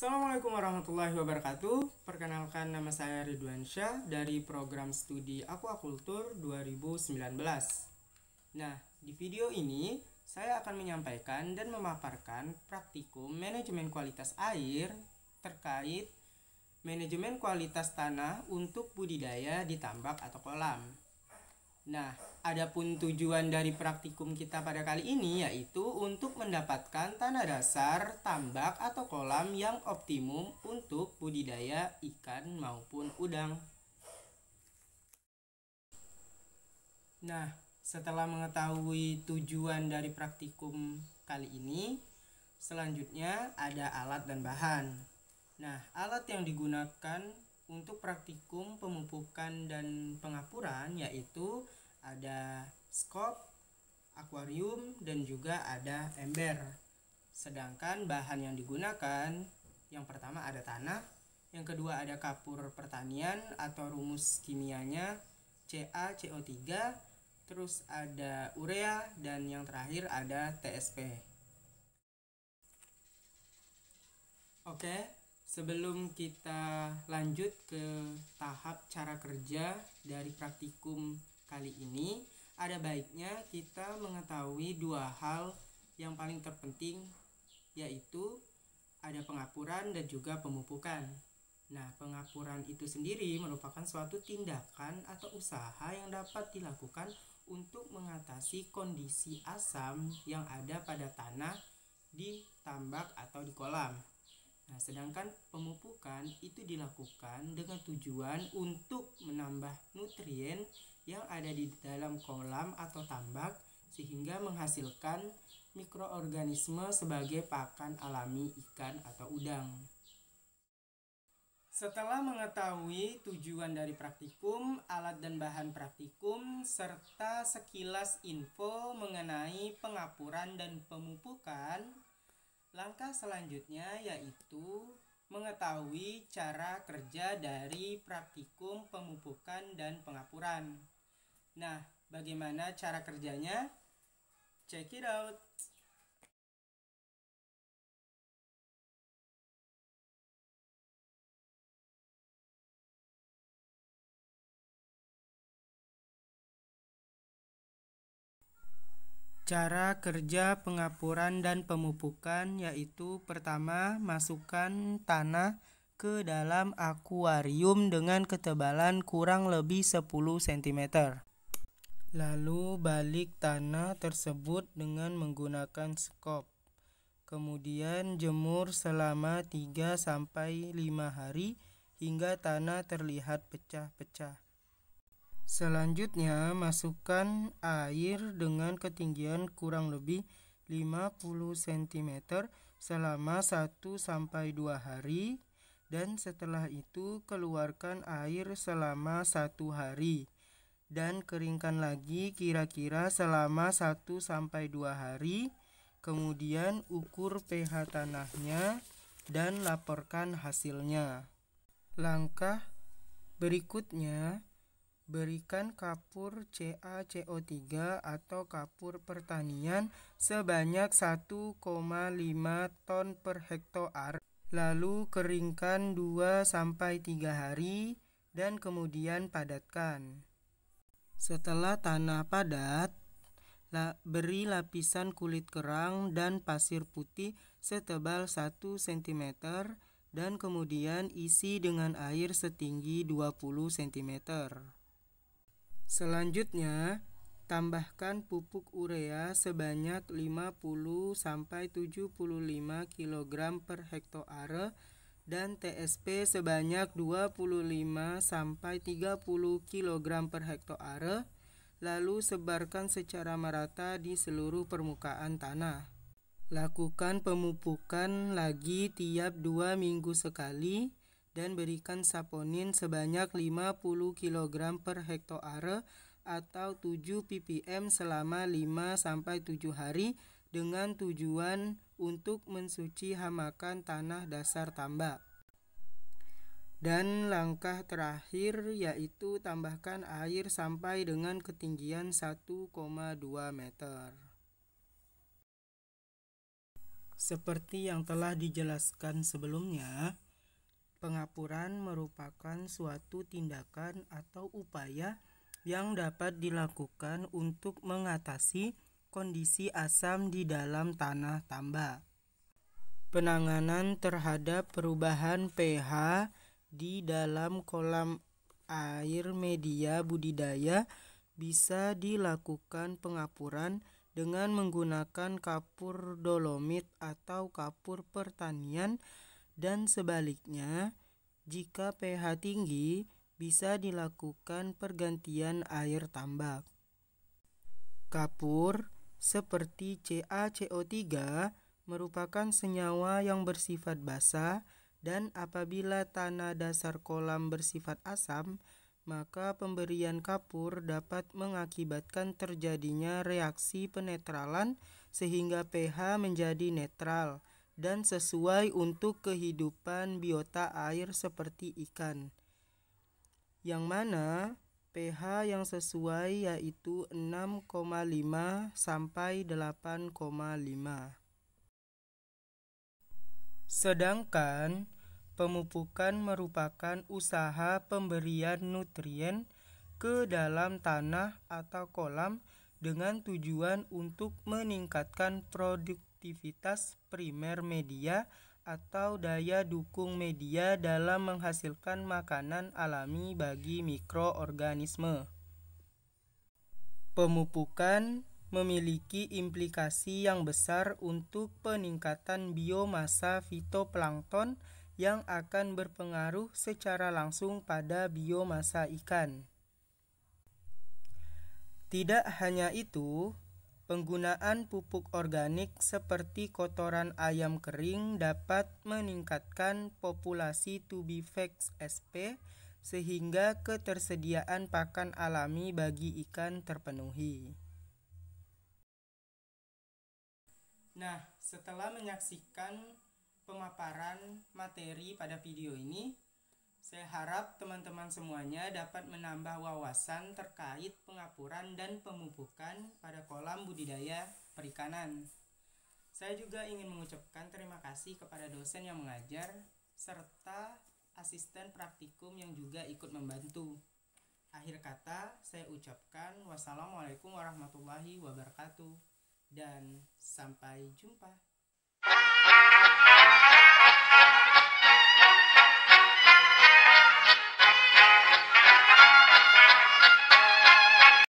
Assalamualaikum warahmatullahi wabarakatuh. Perkenalkan, nama saya Ridwan Syah dari program studi Aquacultur 2019. Nah, di video ini saya akan menyampaikan dan memaparkan praktikum manajemen kualitas air terkait manajemen kualitas tanah untuk budidaya di tambak atau kolam. Nah, adapun tujuan dari praktikum kita pada kali ini yaitu untuk mendapatkan tanah dasar, tambak atau kolam yang optimum untuk budidaya ikan maupun udang. Nah, setelah mengetahui tujuan dari praktikum kali ini, selanjutnya ada alat dan bahan. Nah, alat yang digunakan untuk praktikum pemupukan dan pengapuran yaitu ada skop, akuarium, dan juga ada ember. Sedangkan bahan yang digunakan, yang pertama ada tanah, yang kedua ada kapur pertanian atau rumus kimianya CaCO3, terus ada urea, dan yang terakhir ada TSP. Oke, sebelum kita lanjut ke tahap cara kerja dari praktikum kali ini, ada baiknya kita mengetahui dua hal yang paling terpenting, yaitu ada pengapuran dan juga pemupukan. Nah, pengapuran itu sendiri merupakan suatu tindakan atau usaha yang dapat dilakukan untuk mengatasi kondisi asam yang ada pada tanah di tambak atau di kolam. Nah, sedangkan pemupukan itu dilakukan dengan tujuan untuk menambah nutrien yang ada di dalam kolam atau tambak sehingga menghasilkan mikroorganisme sebagai pakan alami ikan atau udang. Setelah mengetahui tujuan dari praktikum, alat dan bahan praktikum, serta sekilas info mengenai pengapuran dan pemupukan, langkah selanjutnya yaitu mengetahui cara kerja dari praktikum pemupukan dan pengapuran. Nah, bagaimana cara kerjanya? Check it out. Cara kerja pengapuran dan pemupukan yaitu pertama, masukkan tanah ke dalam akuarium dengan ketebalan kurang lebih 10 cm. Lalu balik tanah tersebut dengan menggunakan skop. Kemudian jemur selama 3-5 hari hingga tanah terlihat pecah-pecah. Selanjutnya, masukkan air dengan ketinggian kurang lebih 50 cm selama 1-2 hari, dan setelah itu keluarkan air selama 1 hari dan keringkan lagi kira-kira selama 1-2 hari. Kemudian ukur pH tanahnya dan laporkan hasilnya. Langkah berikutnya, berikan kapur CaCO3 atau kapur pertanian sebanyak 1,5 ton per hektar. Lalu keringkan 2-3 hari dan kemudian padatkan. Setelah tanah padat, beri lapisan kulit kerang dan pasir putih setebal 1 cm dan kemudian isi dengan air setinggi 20 cm. Selanjutnya, tambahkan pupuk urea sebanyak 50-75 kg per hektar dan TSP sebanyak 25-30 kg per hektar, lalu sebarkan secara merata di seluruh permukaan tanah. Lakukan pemupukan lagi tiap 2 minggu sekali dan berikan saponin sebanyak 50 kg per hektar atau 7 ppm selama 5-7 hari dengan tujuan untuk mensuci hamakan tanah dasar tambak. Dan langkah terakhir yaitu tambahkan air sampai dengan ketinggian 1,2 meter. Seperti yang telah dijelaskan sebelumnya, pengapuran merupakan suatu tindakan atau upaya yang dapat dilakukan untuk mengatasi kondisi asam di dalam tanah tambak. Penanganan terhadap perubahan pH di dalam kolam air media budidaya bisa dilakukan pengapuran dengan menggunakan kapur dolomit atau kapur pertanian, dan sebaliknya, jika pH tinggi bisa dilakukan pergantian air tambak. Kapur seperti CaCO3 merupakan senyawa yang bersifat basa, dan apabila tanah dasar kolam bersifat asam, maka pemberian kapur dapat mengakibatkan terjadinya reaksi penetralan sehingga pH menjadi netral dan sesuai untuk kehidupan biota air seperti ikan, yang mana pH yang sesuai yaitu 6,5 sampai 8,5. Sedangkan pemupukan merupakan usaha pemberian nutrien ke dalam tanah atau kolam dengan tujuan untuk meningkatkan produktivitas primer media atau daya dukung media dalam menghasilkan makanan alami bagi mikroorganisme. Pemupukan memiliki implikasi yang besar untuk peningkatan biomasa fitoplankton yang akan berpengaruh secara langsung pada biomasa ikan. Tidak hanya itu, penggunaan pupuk organik seperti kotoran ayam kering dapat meningkatkan populasi Tubifax sp sehingga ketersediaan pakan alami bagi ikan terpenuhi. Nah, setelah menyaksikan pemaparan materi pada video ini, saya harap teman-teman semuanya dapat menambah wawasan terkait pengapuran dan pemupukan pada kolam budidaya perikanan. Saya juga ingin mengucapkan terima kasih kepada dosen yang mengajar serta asisten praktikum yang juga ikut membantu. Akhir kata, saya ucapkan wassalamualaikum warahmatullahi wabarakatuh dan sampai jumpa.